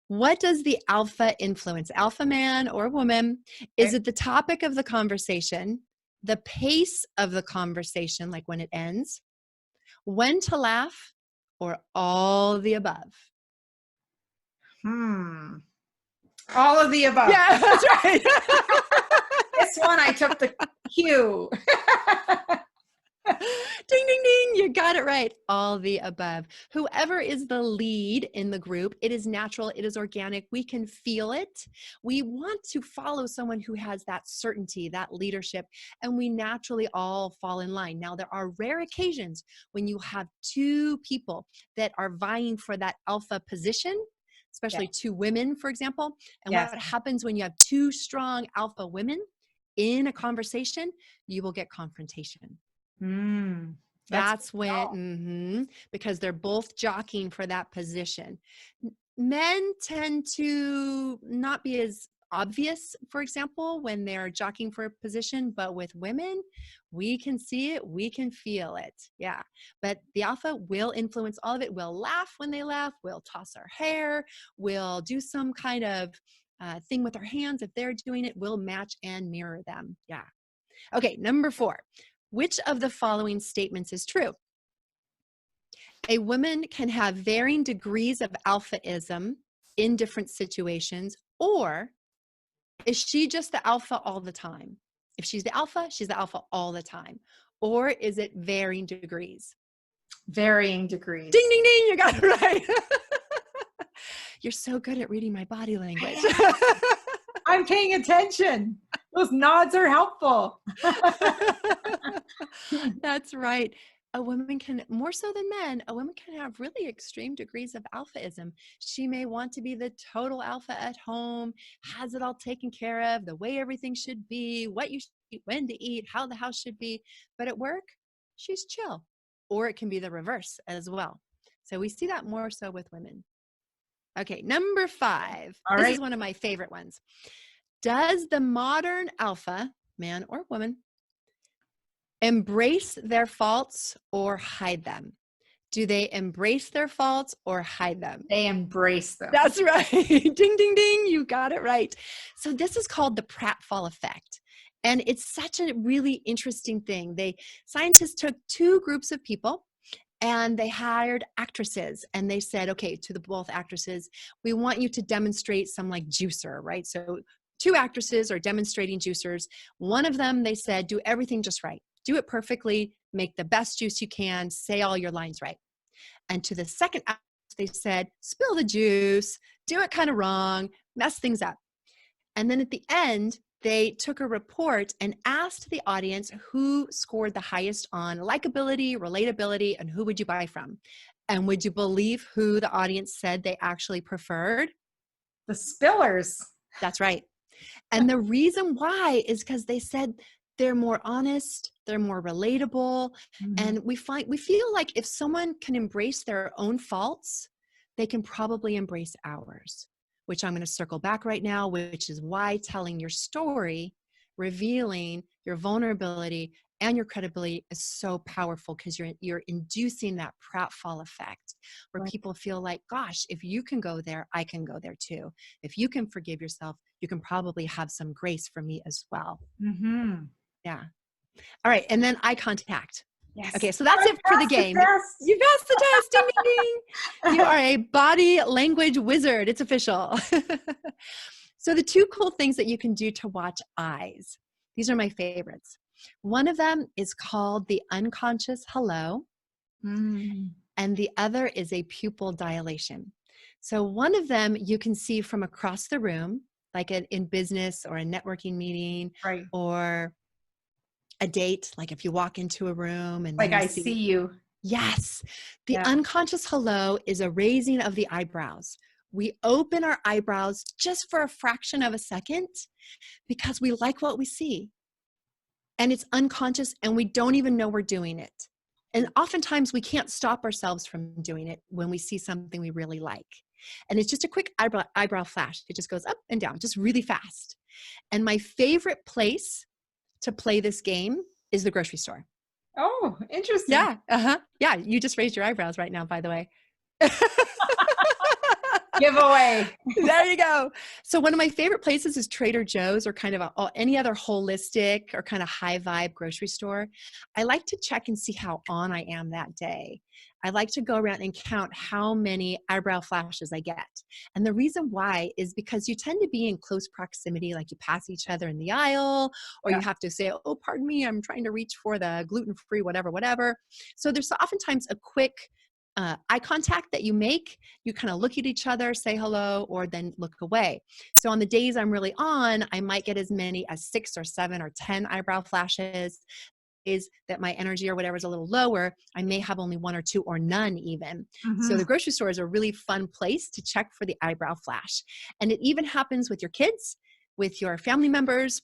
what does the alpha influence? Alpha man or woman? Is it the topic of the conversation, the pace of the conversation, like when it ends, when to laugh, or all the above? All of the above. Yeah, that's right. This one I took the cue. Ding, ding, ding. You got it right. All the above. Whoever is the lead in the group, it is natural. It is organic. We can feel it. We want to follow someone who has that certainty, that leadership, and we naturally all fall in line. Now, there are rare occasions when you have two people that are vying for that alpha position, especially two women, for example. And what happens when you have two strong alpha women in a conversation? You will get confrontation. That's when, because they're both jockeying for that position. Men tend to not be as obvious, for example, when they're jockeying for a position, but with women, we can see it, we can feel it. Yeah. But the alpha will influence all of it. We'll laugh when they laugh, we'll toss our hair, we'll do some kind of thing with our hands. If they're doing it, we'll match and mirror them. Yeah. Okay, number 4. Which of the following statements is true? A woman can have varying degrees of alphaism in different situations, or is she just the alpha all the time? If she's the alpha all the time. Or is it varying degrees? Varying degrees. Ding, ding, ding, you got it right. You're so good at reading my body language. I'm paying attention. Those nods are helpful. That's right. A woman can, more so than men, a woman can have really extreme degrees of alphaism. She may want to be the total alpha at home, has it all taken care of, the way everything should be, what you should eat, when to eat, how the house should be. But at work, she's chill. Or it can be the reverse as well. So we see that more so with women. Okay, number 5. This is one of my favorite ones. Does the modern alpha, man or woman, embrace their faults or hide them? Do they embrace their faults or hide them? They embrace them. That's right. Ding, ding, ding. You got it right. So this is called the pratfall effect. And it's such a really interesting thing. Scientists took 2 groups of people and they hired actresses, and they said, okay, to the both actresses, we want you to demonstrate some like juicer, right? So 2 actresses are demonstrating juicers. One of them, they said, do everything just right. Do it perfectly, make the best juice you can, say all your lines right. And to the second actress, they said, spill the juice, do it kind of wrong, mess things up. And then at the end, they took a report and asked the audience who scored the highest on likability, relatability, and who would you buy from? And would you believe who the audience said they actually preferred? The spillers. That's right. And the reason why is because they said they're more honest, they're more relatable. And we feel like if someone can embrace their own faults, they can probably embrace ours, which I'm going to circle back right now, which is why telling your story, revealing your vulnerability and your credibility is so powerful because you're inducing that pratfall effect where Right. people feel like, gosh, if you can go there, I can go there too. If you can forgive yourself, you can probably have some grace for me as well. Mm-hmm. Yeah. All right. And then eye contact. Yes. Okay. So that's I it for the passed the game. test. You passed the test. Ding, ding, ding. You are a body language wizard. It's official. So the two cool things that you can do to watch eyes, these are my favorites. One of them is called the unconscious hello, Mm. and the other is a pupil dilation. So one of them you can see from across the room, like in business or a networking meeting Right. or a date, like if you walk into a room and Like then you I see see, you. yes, the Yeah. unconscious hello is a raising of the eyebrows. We open our eyebrows just for a fraction of a second because we like what we see. And it's unconscious and we don't even know we're doing it. And oftentimes we can't stop ourselves from doing it when we see something we really like. And it's just a quick eyebrow flash. It just goes up and down, just really fast. And my favorite place to play this game is the grocery store. Oh, interesting. Yeah. Uh-huh. Yeah. You just raised your eyebrows right now, by the way. Giveaway. There you go. So one of my favorite places is Trader Joe's or kind of any other holistic or kind of high vibe grocery store. I like to check and see how on I am that day. I like to go around and count how many eyebrow flashes I get. And the reason why is because you tend to be in close proximity, like you pass each other in the aisle, or Yeah. you have to say, oh, pardon me, I'm trying to reach for the gluten-free, whatever, whatever. So there's oftentimes a quick eye contact that you make. You kind of look at each other, say hello, or then look away. So on the days I'm really on, I might get as many as 6 or 7 or 10 eyebrow flashes. Is that my energy or whatever is a little lower, I may have only 1 or 2 or none even. So Mm-hmm. the grocery store is a really fun place to check for the eyebrow flash. And it even happens with your kids, with your family members,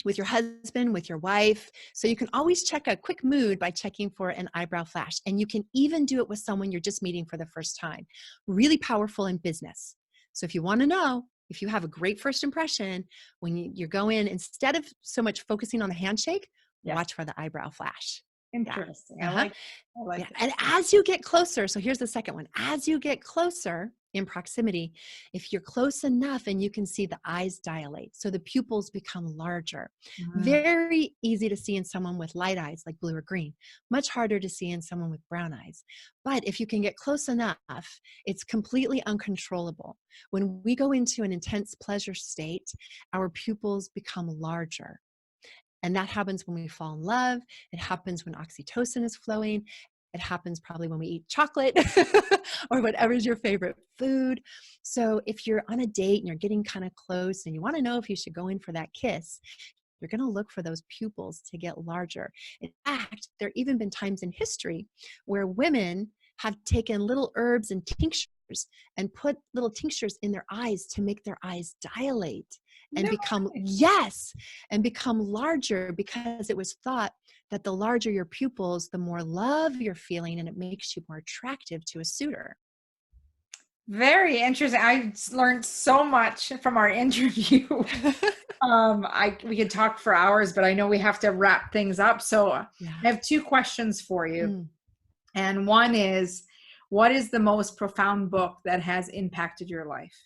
with your husband, with your wife. So you can always check a quick mood by checking for an eyebrow flash. And you can even do it with someone you're just meeting for the first time. Really powerful in business. So if you want to know, if you have a great first impression, when you go in, instead of so much focusing on the handshake, Yes. watch for the eyebrow flash. Yeah. Interesting. Uh-huh. I like Yeah. it. And as you get closer, so here's the second one. As you get closer in proximity, if you're close enough and you can see the eyes dilate, so the pupils become larger. Mhm. Very easy to see in someone with light eyes like blue or green, much harder to see in someone with brown eyes. But if you can get close enough, it's completely uncontrollable. When we go into an intense pleasure state, our pupils become larger. And that happens when we fall in love. It happens when oxytocin is flowing. It happens probably when we eat chocolate or whatever's your favorite food. So if you're on a date and you're getting kind of close and you want to know if you should go in for that kiss, you're going to look for those pupils to get larger. In fact, there have even been times in history where women have taken little herbs and tinctures and put little tinctures in their eyes to make their eyes dilate and No. become, yes, and become larger, because it was thought that the larger your pupils, the more love you're feeling, and it makes you more attractive to a suitor. Very interesting. I learned so much from our interview. We could talk for hours, but I know we have to wrap things up. So I Yeah. have 2 questions for you. Mm. And one is, what is the most profound book that has impacted your life?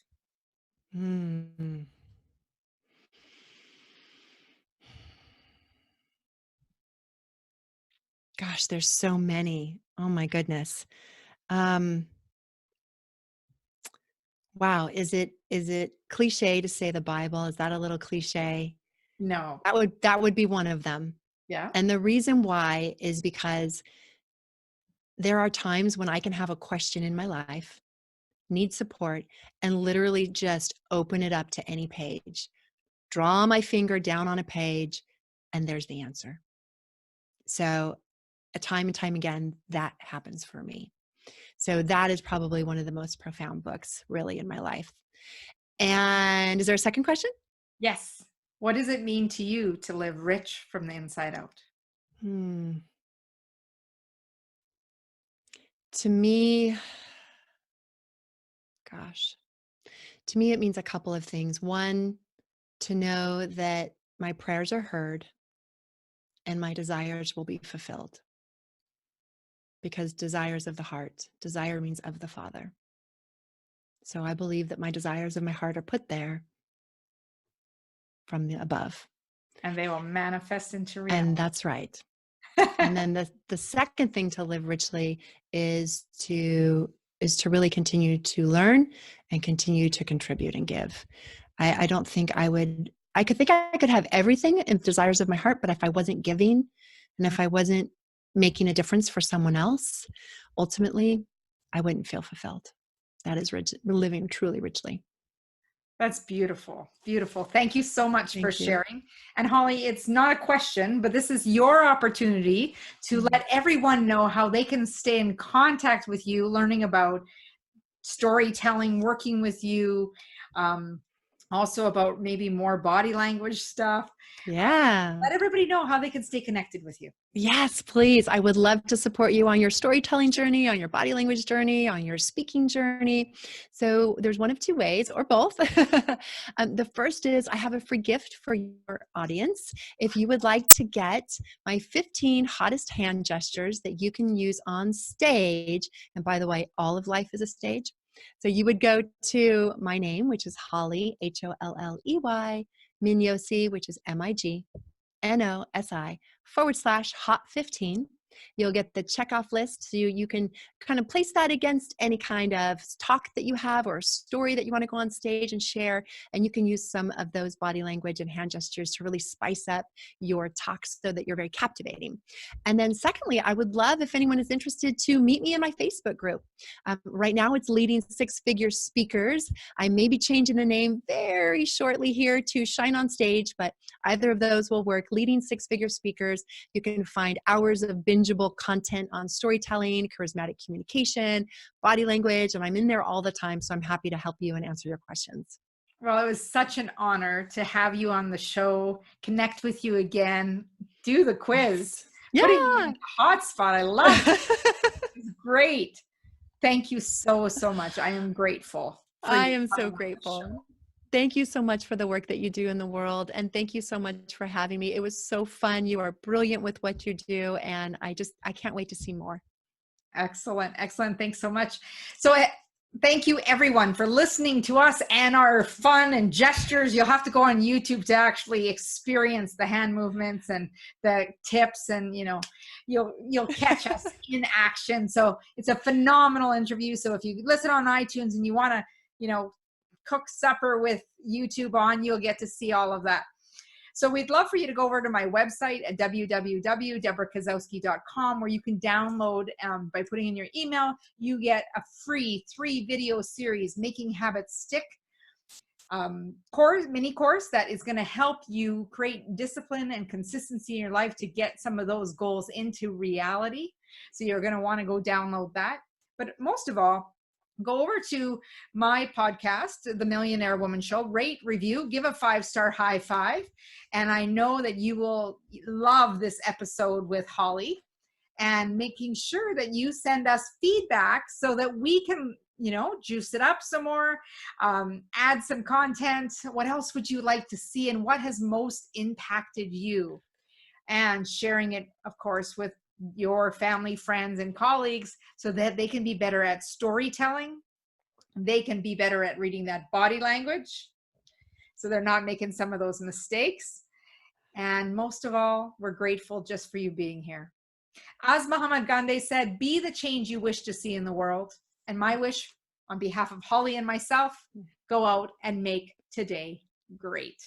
Mm. Gosh, there's so many. Oh my goodness. Um, wow. Is it cliche to say the Bible? Is that a little cliche? No. That would be one of them. Yeah. And the reason why is because there are times when I can have a question in my life, need support, and literally just open it up to any page, draw my finger down on a page, and there's the answer. So, time and time again, that happens for me. So that is probably one of the most profound books really in my life. And is there a second question? Yes. What does it mean to you to live rich from the inside out? Hmm. To me, gosh, to me, it means a couple of things. One, to know that my prayers are heard and my desires will be fulfilled. Because desires of the heart, desire means of the Father. So I believe that my desires of my heart are put there from the above. And they will manifest into reality. And that's right. And then the second thing to live richly is to really continue to learn and continue to contribute and give. I don't think I could have everything in desires of my heart, but if I wasn't giving and if I wasn't making a difference for someone else, ultimately, I wouldn't feel fulfilled. That is rich, living truly richly. That's beautiful. Beautiful. Thank you so much for Thank you. sharing. And Holley, it's not a question, but this is your opportunity to let everyone know how they can stay in contact with you, learning about storytelling, working with you, also about maybe more body language stuff. Yeah. Let everybody know how they can stay connected with you. Yes, please. I would love to support you on your storytelling journey, on your body language journey, on your speaking journey. So there's one of two ways, or both. The first is I have a free gift for your audience. If you would like to get my 15 hottest hand gestures that you can use on stage, and by the way, all of life is a stage. So you would go to my name, which is Holley, Holley, Mignosi, which is MIGNOSI /hot15. You'll get the checkoff list. So you can kind of place that against any kind of talk that you have or a story that you want to go on stage and share. And you can use some of those body language and hand gestures to really spice up your talk so that you're very captivating. And then secondly, I would love if anyone is interested to meet me in my Facebook group. Right now it's Leading Six-Figure Speakers. I may be changing the name very shortly here to Shine on Stage, but either of those will work. Leading Six-Figure Speakers. You can find hours of bingeable content on storytelling, charismatic communication, body language, and I'm in there all the time, so I'm happy to help you and answer your questions. Well, it was such an honor to have you on the show, connect with you again, do the quiz. Yeah. Putting you in the hot spot. I love it. It's great. Thank you so, so much. I am grateful. I am so grateful. Thank you so much for the work that you do in the world. And thank you so much for having me. It was so fun. You are brilliant with what you do. And I can't wait to see more. Excellent. Excellent. Thanks so much. So thank you everyone for listening to us and our fun and gestures. You'll have to go on YouTube to actually experience the hand movements and the tips, and you'll catch us in action. So it's a phenomenal interview. So if you listen on iTunes and you want to, cook supper with YouTube on, you'll get to see all of that. So we'd love for you to go over to my website at www.debrakasowski.com, where you can download, by putting in your email, you get a free 3-video series, Making Habits Stick, mini course that is going to help you create discipline and consistency in your life to get some of those goals into reality. So you're going to want to go download that. But most of all, go over to my podcast, The Millionaire Woman Show, rate, review, give a 5-star high five. And I know that you will love this episode with Holley, and making sure that you send us feedback so that we can, juice it up some more, add some content. What else would you like to see, and what has most impacted you? And sharing it, of course, with your family, friends, and colleagues so that they can be better at storytelling. They can be better at reading that body language so they're not making some of those mistakes. And most of all, we're grateful just for you being here. As Muhammad Gandhi said, be the change you wish to see in the world. And my wish, on behalf of Holley and myself, go out and make today great.